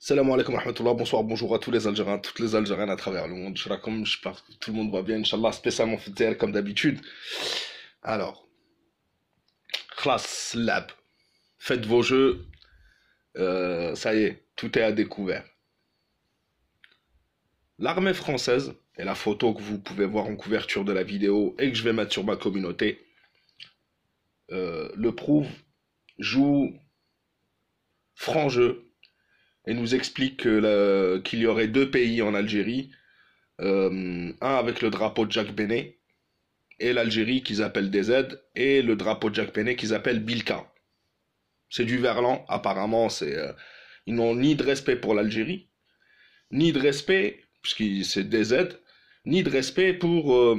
Salam alaikum wa rahmatullah, bonsoir, bonjour à tous les Algériens, toutes les Algériennes à travers le monde. Comme j'espère que tout le monde va bien, Inch'Allah, spécialement Fidel comme d'habitude. Alors, classe lab, faites vos jeux, ça y est, tout est à découvert. L'armée française, et la photo que vous pouvez voir en couverture de la vidéo et que je vais mettre sur ma communauté, le prouve, joue franc jeu et nous explique qu'il y aurait deux pays en Algérie, un avec le drapeau de Jacques Benet et l'Algérie qu'ils appellent DZ et le drapeau de Jacques Benet qu'ils appellent Bilka. C'est du verlan, apparemment, ils n'ont ni de respect pour l'Algérie, ni de respect, puisque c'est DZ, ni de respect pour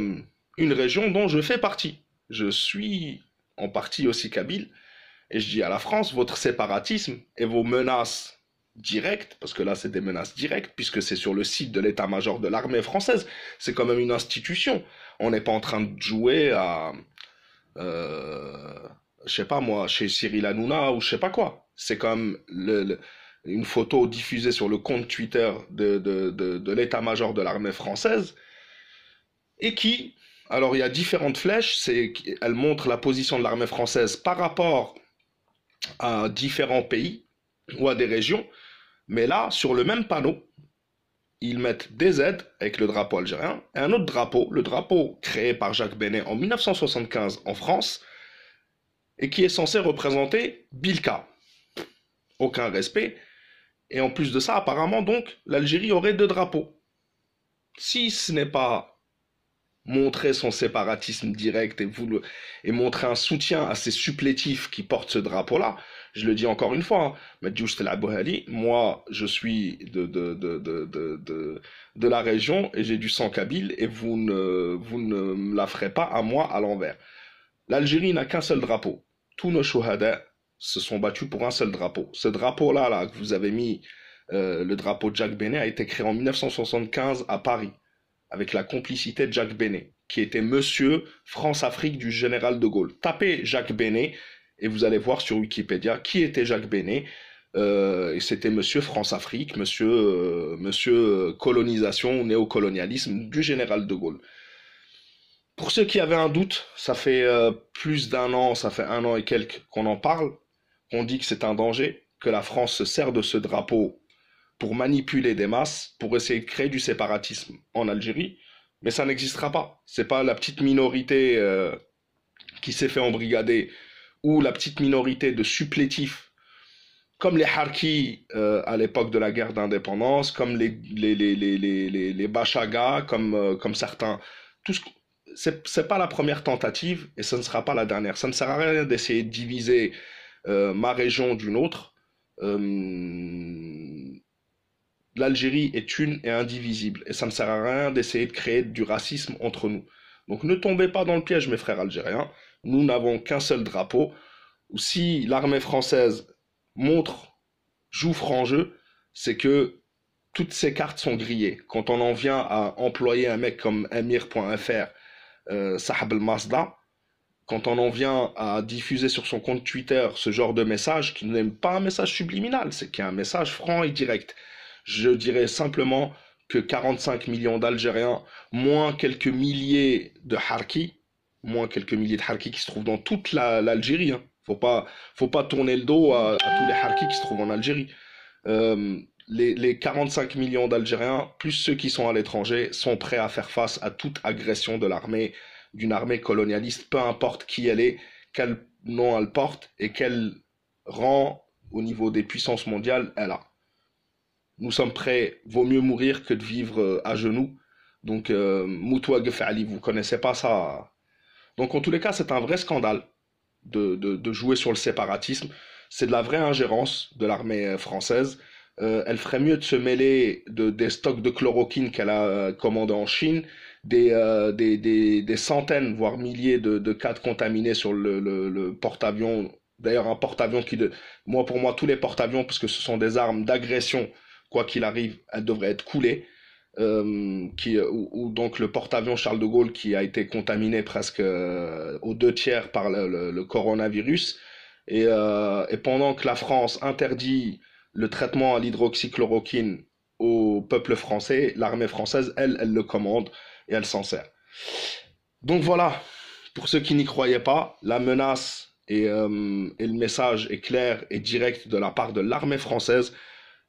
une région dont je fais partie. Je suis en partie aussi kabyle, et je dis à la France, votre séparatisme et vos menaces directes, parce que là c'est des menaces directes, puisque c'est sur le site de l'état-major de l'armée française, c'est quand même une institution. On n'est pas en train de jouer à, euh, je sais pas moi, chez Cyril Hanouna ou je sais pas quoi. C'est comme une photo diffusée sur le compte Twitter de l'état-major de l'armée française, et qui, alors il y a différentes flèches, elle montre la position de l'armée française par rapport à différents pays ou à des régions, mais là, sur le même panneau, ils mettent des aides avec le drapeau algérien et un autre drapeau, le drapeau créé par Jacques Benet en 1975 en France et qui est censé représenter Bilka. Aucun respect. Et en plus de ça, apparemment, donc, l'Algérie aurait deux drapeaux. Si ce n'est pas montrer son séparatisme direct et montrer un soutien à ces supplétifs qui portent ce drapeau-là, je le dis encore une fois, moi je suis de la région et j'ai du sang kabyle et vous ne me la ferez pas à moi à l'envers. L'Algérie n'a qu'un seul drapeau. Tous nos chouhada se sont battus pour un seul drapeau. Ce drapeau-là là, que vous avez mis, le drapeau de Jacques Benet, a été créé en 1975 à Paris, avec la complicité de Jacques Benet, qui était monsieur France-Afrique du général de Gaulle. Tapez Jacques Benet et vous allez voir sur Wikipédia qui était Jacques Benet. Et c'était monsieur France-Afrique, monsieur colonisation, néocolonialisme du général de Gaulle. Pour ceux qui avaient un doute, ça fait plus d'un an, ça fait un an et quelques qu'on en parle, qu'on dit que c'est un danger, que la France se sert de ce drapeau pour manipuler des masses, pour essayer de créer du séparatisme en Algérie, mais ça n'existera pas. C'est pas la petite minorité qui s'est fait embrigader ou la petite minorité de supplétifs comme les Harkis à l'époque de la guerre d'indépendance, comme les Bachaga, comme certains. Tout c'est pas la première tentative et ce ne sera pas la dernière. Ça ne sert à rien d'essayer de diviser ma région d'une autre. L'Algérie est une et indivisible et ça ne sert à rien d'essayer de créer du racisme entre nous. Donc ne tombez pas dans le piège, mes frères algériens. Nous n'avons qu'un seul drapeau. Si l'armée française joue franc jeu, c'est que toutes ces cartes sont grillées. Quand on en vient à employer un mec comme Emir.fr, Sahab el-Masda, quand on en vient à diffuser sur son compte Twitter ce genre de message, qui n'est pas un message subliminal, c'est qu'il y a un message franc et direct. Je dirais simplement que 45 millions d'Algériens, moins quelques milliers de Harkis, qui se trouvent dans toute l'Algérie, hein. Faut pas tourner le dos à tous les Harkis qui se trouvent en Algérie. Les 45 millions d'Algériens, plus ceux qui sont à l'étranger, sont prêts à faire face à toute agression de l'armée, d'une armée colonialiste, peu importe qui elle est, quel nom elle porte et quel rang au niveau des puissances mondiales elle a. Nous sommes prêts, vaut mieux mourir que de vivre à genoux. Donc, Moutouag Ali, vous connaissez pas ça. Donc, en tous les cas, c'est un vrai scandale de jouer sur le séparatisme. C'est de la vraie ingérence de l'armée française. Elle ferait mieux de se mêler des stocks de chloroquine qu'elle a commandés en Chine, des centaines, voire milliers de cas de contaminés sur le porte-avions. D'ailleurs, un porte-avions pour moi, tous les porte-avions, parce que ce sont des armes d'agression, quoi qu'il arrive, elles devraient être coulées. Ou donc le porte-avions Charles de Gaulle qui a été contaminé presque aux deux tiers par le coronavirus. Et pendant que la France interdit le traitement à l'hydroxychloroquine au peuple français, l'armée française, elle le commande et elle s'en sert. Donc voilà, pour ceux qui n'y croyaient pas, la menace et le message est clair et direct de la part de l'armée française.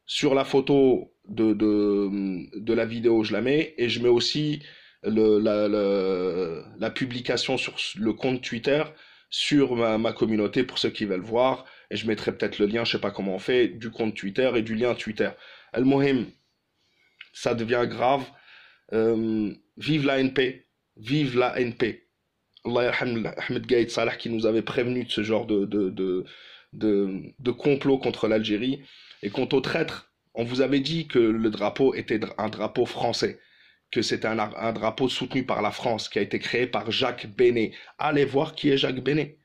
Sur la photo de la vidéo, je la mets et je mets aussi la publication sur le compte Twitter sur ma communauté pour ceux qui veulent voir. Et je mettrai peut-être le lien, je sais pas comment on fait, du compte Twitter et du lien Twitter. Al-Mohim, ça devient grave. Vive la NP, vive la NP. Allah yarham Ahmed Gaïd Salah qui nous avait prévenu de ce genre de complot contre l'Algérie. Et quant aux traîtres, on vous avait dit que le drapeau était un drapeau français, que c'était un drapeau soutenu par la France, qui a été créé par Jacques Benet. Allez voir qui est Jacques Benet.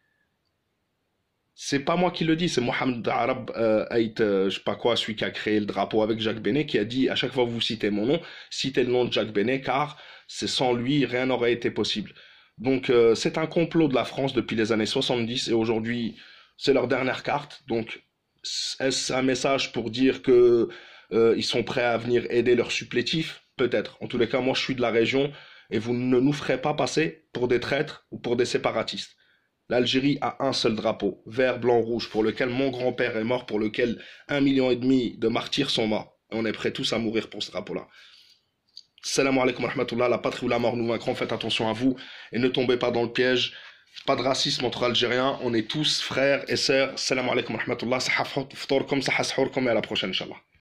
C'est pas moi qui le dis, c'est Mohamed Arab je sais pas quoi, celui qui a créé le drapeau avec Jacques Benet, qui a dit à chaque fois que vous citez mon nom, citez le nom de Jacques Benet, car c'est sans lui, rien n'aurait été possible. Donc c'est un complot de la France depuis les années 70 et aujourd'hui c'est leur dernière carte. Donc est-ce un message pour dire que ils sont prêts à venir aider leurs supplétifs? Peut-être. En tous les cas, moi je suis de la région et vous ne nous ferez pas passer pour des traîtres ou pour des séparatistes. L'Algérie a un seul drapeau, vert, blanc, rouge, pour lequel mon grand-père est mort, pour lequel 1,5 million de martyrs sont morts. Et on est prêts tous à mourir pour ce drapeau-là. Salam alaikum wa rahmatullah, la patrie ou la mort nous vaincront, faites attention à vous et ne tombez pas dans le piège. Pas de racisme entre Algériens, on est tous frères et sœurs. Salam alaikum wa rahmatullah, sahha ftorkum, sahha sahurkum et à la prochaine, Inch'Allah.